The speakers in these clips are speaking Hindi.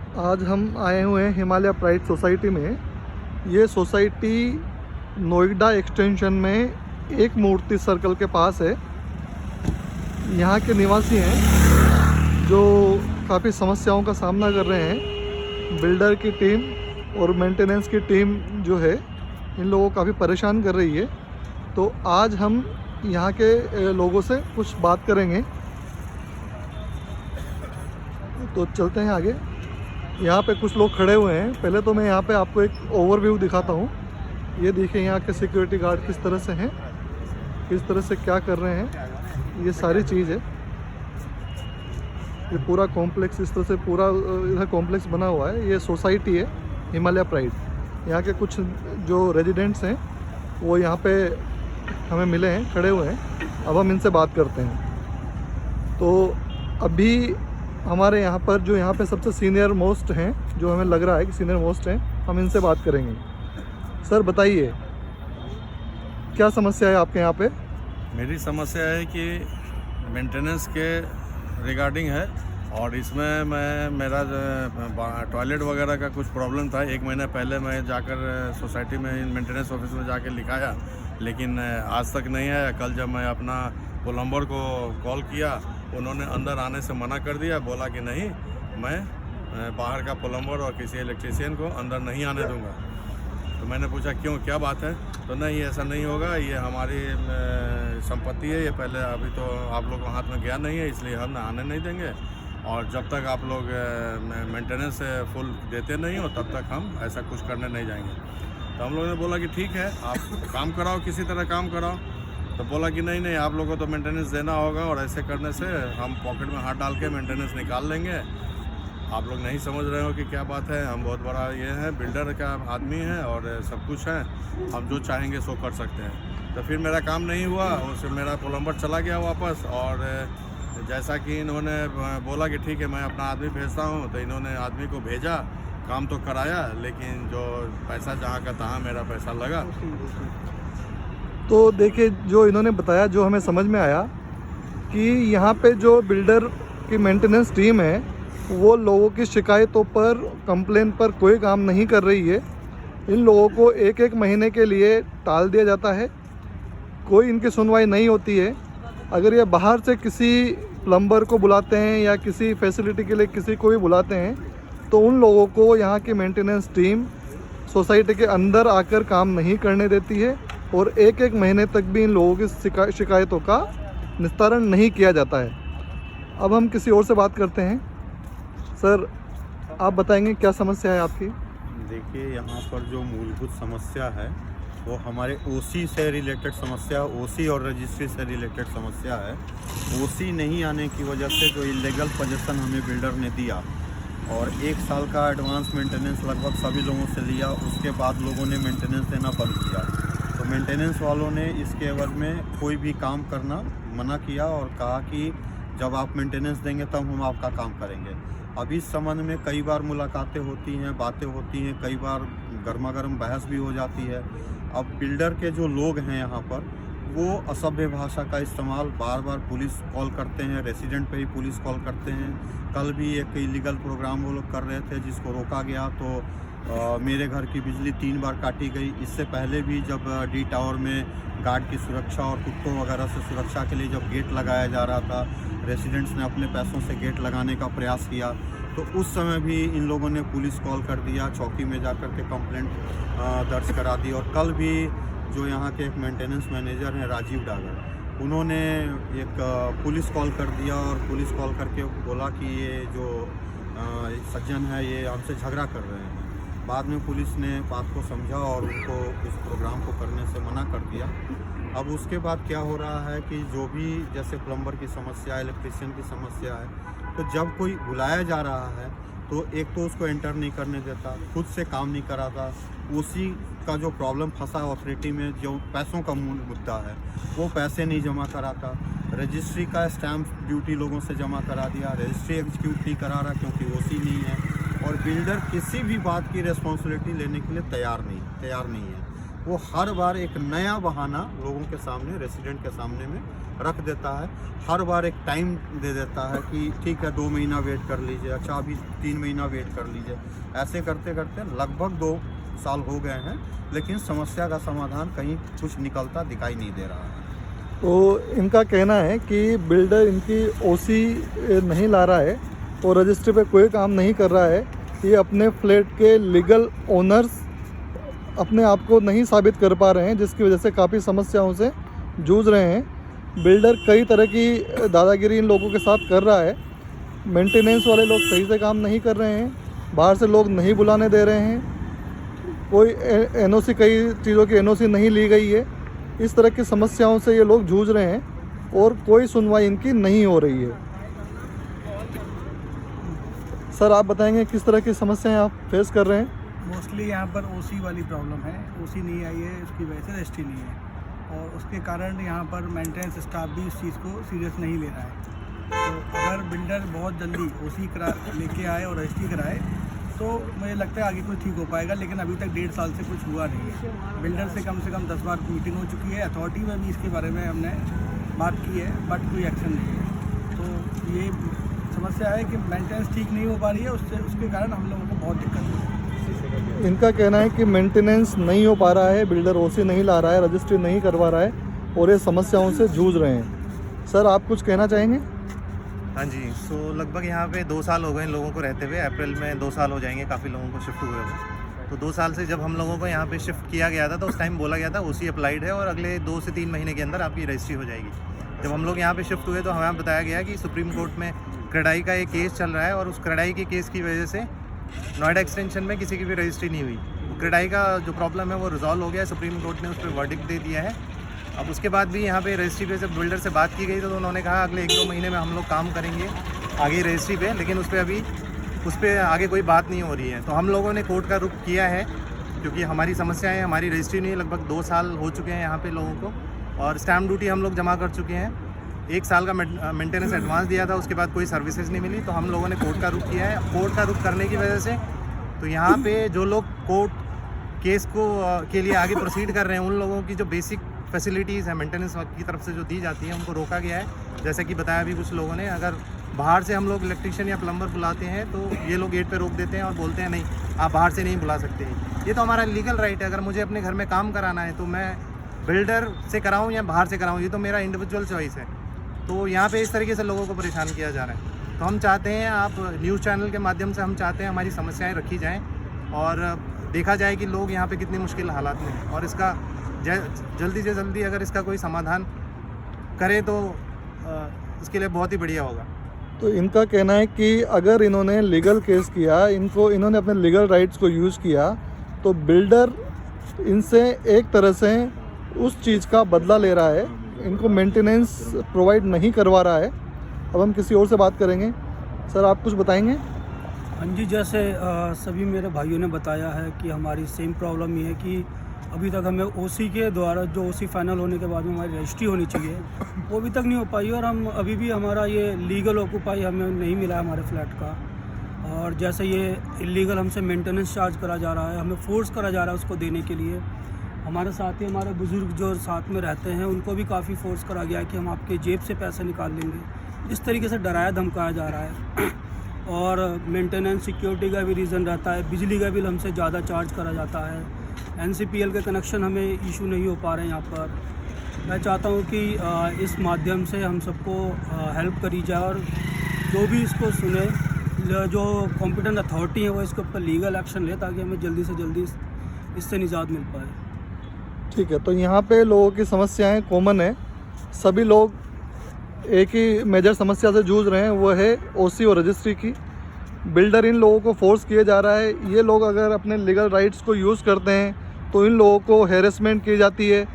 आज हम आए हुए हैं हिमालय प्राइड सोसाइटी में। ये सोसाइटी नोएडा एक्सटेंशन में एक मूर्ति सर्कल के पास है। यहाँ के निवासी हैं जो काफ़ी समस्याओं का सामना कर रहे हैं। बिल्डर की टीम और मेंटेनेंस की टीम जो है इन लोगों को काफ़ी परेशान कर रही है। तो आज हम यहाँ के लोगों से कुछ बात करेंगे। तो चलते हैं आगे। यहाँ पे कुछ लोग खड़े हुए हैं। पहले तो मैं यहाँ पे आपको एक ओवरव्यू दिखाता हूँ। ये देखिए यहाँ के सिक्योरिटी गार्ड किस तरह से हैं, किस तरह से क्या कर रहे हैं, ये सारी चीज़ है। ये पूरा कॉम्प्लेक्स इस तरह से पूरा इधर कॉम्प्लेक्स बना हुआ है। ये सोसाइटी है हिमालय प्राइड। यहाँ के कुछ जो रेजिडेंट्स हैं वो यहाँ पे हमें मिले हैं, खड़े हुए हैं। अब हम इनसे बात करते हैं। तो अभी हमारे यहाँ पर जो यहाँ पे सबसे सीनियर मोस्ट हैं, जो हमें लग रहा है कि सीनियर मोस्ट हैं, हम इनसे बात करेंगे। सर बताइए क्या समस्या है आपके यहाँ पे? मेरी समस्या है कि मेंटेनेंस के रिगार्डिंग है और इसमें मेरा टॉयलेट वगैरह का कुछ प्रॉब्लम था। 1 महीना पहले मैं जाकर सोसाइटी में मेंटेनेंस ऑफिस में जाकर लिखाया, लेकिन आज तक नहीं आया। कल जब मैं अपना प्लम्बर को कॉल किया, उन्होंने अंदर आने से मना कर दिया। बोला कि नहीं, मैं बाहर का प्लम्बर और किसी इलेक्ट्रीशियन को अंदर नहीं आने दूंगा। तो मैंने पूछा क्यों, क्या बात है? तो नहीं, ऐसा नहीं होगा, ये हमारी संपत्ति है, ये पहले अभी तो आप लोग को हाथ में गया नहीं है, इसलिए हम आने नहीं देंगे। और जब तक आप लोग मेंटेनेंस फुल देते नहीं हो तब तक हम ऐसा कुछ करने नहीं जाएंगे। तो हम लोगों ने बोला कि ठीक है, आप काम कराओ, किसी तरह काम कराओ। तो बोला कि नहीं, आप लोगों को तो मेंटेनेंस देना होगा और ऐसे करने से हम पॉकेट में हाथ डाल के मेंटेनेंस निकाल लेंगे। आप लोग नहीं समझ रहे हो कि क्या बात है। हम बहुत बड़ा ये है, बिल्डर का आदमी है और सब कुछ है, हम जो चाहेंगे सो कर सकते हैं। तो फिर मेरा काम नहीं हुआ, उससे मेरा प्लम्बर चला गया वापस। और जैसा कि इन्होंने बोला कि ठीक है मैं अपना आदमी भेजता हूँ, तो इन्होंने आदमी को भेजा, काम तो कराया, लेकिन जो पैसा जहाँ का तहाँ मेरा पैसा लगा। तो देखिए जो इन्होंने बताया, जो हमें समझ में आया कि यहाँ पे जो बिल्डर की मेंटेनेंस टीम है वो लोगों की शिकायतों पर, कंप्लेन पर कोई काम नहीं कर रही है। इन लोगों को 1-1 महीने के लिए टाल दिया जाता है, कोई इनकी सुनवाई नहीं होती है। अगर ये बाहर से किसी प्लम्बर को बुलाते हैं या किसी फैसिलिटी के लिए किसी को भी बुलाते हैं तो उन लोगों को यहाँ की मेंटेनेंस टीम सोसाइटी के अंदर आकर काम नहीं करने देती है और 1-1 महीने तक भी इन लोगों की शिकायतों का निस्तारण नहीं किया जाता है। अब हम किसी और से बात करते हैं। सर आप बताएंगे क्या समस्या है आपकी? देखिए, यहाँ पर जो मूलभूत समस्या है वो हमारे ओसी से रिलेटेड समस्या, ओसी और रजिस्ट्री से रिलेटेड समस्या है। ओसी नहीं आने की वजह से जो इलीगल पोजीशन हमें बिल्डर ने दिया और 1 साल का एडवांस मेंटेनेंस लगभग सभी लोगों से लिया, उसके बाद लोगों ने मेंटेनेंस देना बंद किया। तो मेंटेनेंस वालों ने इसके एवज में कोई भी काम करना मना किया और कहा कि जब आप मेंटेनेंस देंगे तब हम आपका काम करेंगे। अब इस संबंध में कई बार मुलाकातें होती हैं, बातें होती हैं, कई बार गर्मा गर्म बहस भी हो जाती है। अब बिल्डर के जो लोग हैं यहाँ पर वो असभ्य भाषा का इस्तेमाल, बार बार पुलिस कॉल करते हैं, रेसिडेंट पे ही पुलिस कॉल करते हैं। कल भी एक इलीगल प्रोग्राम वो लोग कर रहे थे जिसको रोका गया, तो मेरे घर की बिजली 3 बार काटी गई। इससे पहले भी जब डी टावर में गार्ड की सुरक्षा और कुत्तों वगैरह से सुरक्षा के लिए जब गेट लगाया जा रहा था, रेसिडेंट्स ने अपने पैसों से गेट लगाने का प्रयास किया, तो उस समय भी इन लोगों ने पुलिस कॉल कर दिया, चौकी में जाकर के कंप्लेंट दर्ज करा दी। और कल भी जो यहाँ के एक मेंटेनेंस मैनेजर हैं राजीव डागर, उन्होंने एक पुलिस कॉल कर दिया और पुलिस कॉल करके बोला कि ये जो सज्जन है ये हमसे झगड़ा कर रहे हैं। बाद में पुलिस ने बात को समझा और उनको इस प्रोग्राम को करने से मना कर दिया। अब उसके बाद क्या हो रहा है कि जो भी जैसे प्लम्बर की समस्या, इलेक्ट्रीशियन की समस्या है, तो जब कोई बुलाया जा रहा है तो एक तो उसको एंटर नहीं करने देता, खुद से काम नहीं कराता। उसी का जो प्रॉब्लम फंसा ऑथोरिटी में, जो पैसों का मूल मुद्दा है, वो पैसे नहीं जमा कराता। रजिस्ट्री का स्टैम्प ड्यूटी लोगों से जमा करा दिया, रजिस्ट्री एग्जीक्यूट नहीं करा रहा क्योंकि ओसी नहीं है। और बिल्डर किसी भी बात की रिस्पॉन्सिबिलिटी लेने के लिए तैयार नहीं है। वो हर बार एक नया बहाना लोगों के सामने, रेसिडेंट के सामने में रख देता है। हर बार एक टाइम दे देता है कि ठीक है 2 महीना वेट कर लीजिए, अच्छा अभी 3 महीना वेट कर लीजिए। ऐसे करते करते लगभग 2 साल हो गए हैं, लेकिन समस्या का समाधान कहीं कुछ निकलता दिखाई नहीं दे रहा है। तो इनका कहना है कि बिल्डर इनकी ओसी नहीं ला रहा है और रजिस्ट्री पे कोई काम नहीं कर रहा है। ये अपने फ्लैट के लीगल ओनर्स अपने आप को नहीं साबित कर पा रहे हैं, जिसकी वजह से काफ़ी समस्याओं से जूझ रहे हैं। बिल्डर कई तरह की दादागिरी इन लोगों के साथ कर रहा है। मेंटेनेंस वाले लोग सही से काम नहीं कर रहे हैं, बाहर से लोग नहीं बुलाने दे रहे हैं, कोई एनओसी, कई चीज़ों की एनओसी नहीं ली गई है। इस तरह की समस्याओं से ये लोग जूझ रहे हैं और कोई सुनवाई इनकी नहीं हो रही है। सर आप बताएंगे किस तरह की समस्याएं आप फेस कर रहे हैं? मोस्टली यहाँ पर ओसी वाली प्रॉब्लम है। ओसी नहीं आई है, उसकी वजह से रजिस्ट्री नहीं है और उसके कारण यहाँ पर मेंटेनेंस स्टाफ भी इस चीज़ को सीरियस नहीं ले रहा है। तो अगर बिल्डर बहुत जल्दी ओसी करा लेके आए और रजिस्ट्री कराए तो मुझे लगता है आगे कुछ ठीक हो पाएगा, लेकिन अभी तक 1.5 साल से कुछ हुआ नहीं है। बिल्डर से कम 10 बार मीटिंग हो चुकी है, अथॉरिटी में भी इसके बारे में हमने बात की है, बट कोई एक्शन नहीं है। तो ये समस्या है कि मेंटेनेंस ठीक नहीं हो पा रही है, उसके कारण हम लोगों को बहुत दिक्कत है। इनका कहना है कि मेंटेनेंस नहीं हो पा रहा है, बिल्डर ओसी नहीं ला रहा है, रजिस्ट्री नहीं करवा रहा है और ये समस्याओं से जूझ रहे हैं। सर आप कुछ कहना चाहेंगे? हाँ जी, सो लगभग यहाँ पे 2 साल हो गए इन लोगों को रहते हुए। अप्रैल में 2 साल हो जाएंगे काफ़ी लोगों को शिफ्ट हुए हुए। तो 2 साल से जब हम लोगों को यहाँ पे शिफ्ट किया गया था तो उस टाइम बोला गया था ओसी अप्लाइड है और अगले 2 से 3 महीने के अंदर आपकी रजिस्ट्री हो जाएगी। जब हम लोग यहाँ पे शिफ्ट हुए तो हमें बताया गया कि सुप्रीम कोर्ट में क्रेडाई का एक केस चल रहा है और उस क्रेडाई के केस की वजह से नोएडा एक्सटेंशन में किसी की भी रजिस्ट्री नहीं हुई। क्रेडाई का जो प्रॉब्लम है वो रिजॉल्व हो गया है, सुप्रीम कोर्ट ने उस पर वर्डिक्ट दे दिया है। अब उसके बाद भी यहाँ पे रजिस्ट्री पे जब बिल्डर से बात की गई तो उन्होंने कहा अगले 1-2 महीने में हम लोग काम करेंगे आगे रजिस्ट्री पे, लेकिन उस पर आगे कोई बात नहीं हो रही है। तो हम लोगों ने कोर्ट का रुख किया है क्योंकि हमारी समस्याएं, हमारी रजिस्ट्री नहीं, लगभग 2 साल हो चुके हैं यहाँ पे लोगों को और स्टैम्प ड्यूटी हम लोग जमा कर चुके हैं। 1 साल का मेंटेनेंस एडवांस दिया था, उसके बाद कोई सर्विसेज नहीं मिली, तो हम लोगों ने कोर्ट का रुख किया है। कोर्ट का रुख करने की वजह से तो यहाँ पे जो लोग कोर्ट केस के लिए आगे प्रोसीड कर रहे हैं उन लोगों की जो बेसिक फैसिलिटीज़ हैं मेंटेनेंस की तरफ से जो दी जाती है उनको रोका गया है। जैसे कि बताया भी कुछ लोगों ने, अगर बाहर से हम लोग इलेक्ट्रिशियन या प्लम्बर बुलाते हैं तो ये लोग गेट पे रोक देते हैं और बोलते हैं नहीं आप बाहर से नहीं बुला सकते। ये तो हमारा लीगल राइट है। अगर मुझे अपने घर में काम कराना है तो मैं बिल्डर से कराऊँ या बाहर से कराऊँ, ये तो मेरा इंडिविजुअल चॉइस है। तो यहाँ पे इस तरीके से लोगों को परेशान किया जा रहा है। तो हम चाहते हैं, आप न्यूज़ चैनल के माध्यम से हम चाहते हैं हमारी समस्याएं रखी जाएं और देखा जाए कि लोग यहाँ पे कितनी मुश्किल हालात में हैं और इसका जल्दी से जल्दी अगर इसका कोई समाधान करें तो इसके लिए बहुत ही बढ़िया होगा। तो इनका कहना है कि अगर इन्होंने लीगल केस किया, इन्होंने अपने लीगल राइट्स को यूज़ किया तो बिल्डर इनसे एक तरह से उस चीज़ का बदला ले रहा है, इनको मेंटेनेंस प्रोवाइड नहीं करवा रहा है। अब हम किसी और से बात करेंगे। सर आप कुछ बताएंगे? हाँ जी, जैसे सभी मेरे भाइयों ने बताया है कि हमारी सेम प्रॉब्लम ये है कि अभी तक हमें ओसी के द्वारा जो ओसी फाइनल होने के बाद में हमारी रजिस्ट्री होनी चाहिए वो अभी तक नहीं हो पाई और हम अभी भी हमारा ये लीगल ऑक्यूपाई हमें नहीं मिला है हमारे फ्लैट का। और जैसे ये इलीगल हमसे मेंटेनेंस चार्ज करा जा रहा है, हमें फोर्स करा जा रहा है उसको देने के लिए। हमारे साथ ही हमारे बुज़ुर्ग जो साथ में रहते हैं उनको भी काफ़ी फोर्स करा गया कि हम आपके जेब से पैसे निकाल लेंगे। इस तरीके से डराया धमकाया जा रहा है। और मेंटेनेंस सिक्योरिटी का भी रीज़न रहता है, बिजली का बिल हमसे ज़्यादा चार्ज करा जाता है, NCPL के कनेक्शन हमें इशू नहीं हो पा रहे हैं यहाँ पर। मैं चाहता हूँ कि इस माध्यम से हम सबको हेल्प करी जाए और जो भी इसको सुने, जो कॉम्पिटेंट अथॉरिटी है वो इसके ऊपर लीगल एक्शन ले ताकि हमें जल्दी से जल्दी इससे निजात मिल पाए। ठीक है, तो यहाँ पे लोगों की समस्याएं कॉमन है, सभी लोग एक ही मेजर समस्या से जूझ रहे हैं, वो है ओसी और रजिस्ट्री की। बिल्डर इन लोगों को फोर्स किए जा रहा है। ये लोग अगर अपने लीगल राइट्स को यूज़ करते हैं तो इन लोगों को हैरेसमेंट की जाती है,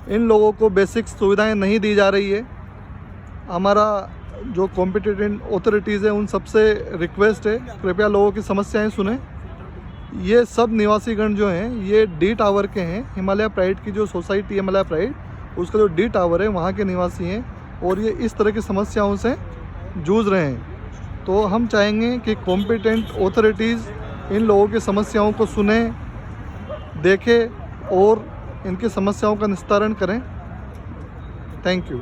इन लोगों को बेसिक सुविधाएं नहीं दी जा रही है। हमारा जो कॉम्पिटेंट अथॉरिटीज़ है उन सबसे रिक्वेस्ट है कृपया लोगों की समस्याएं सुनें। ये सब निवासीगण जो हैं ये डी टावर के हैं, हिमालय प्राइड की जो सोसाइटी हिमालय प्राइड उसका जो डी टावर है वहाँ के निवासी हैं और ये इस तरह की समस्याओं से जूझ रहे हैं। तो हम चाहेंगे कि कॉम्पिटेंट अथॉरिटीज़ इन लोगों की समस्याओं को सुने, देखें और इनकी समस्याओं का निस्तारण करें। Thank you.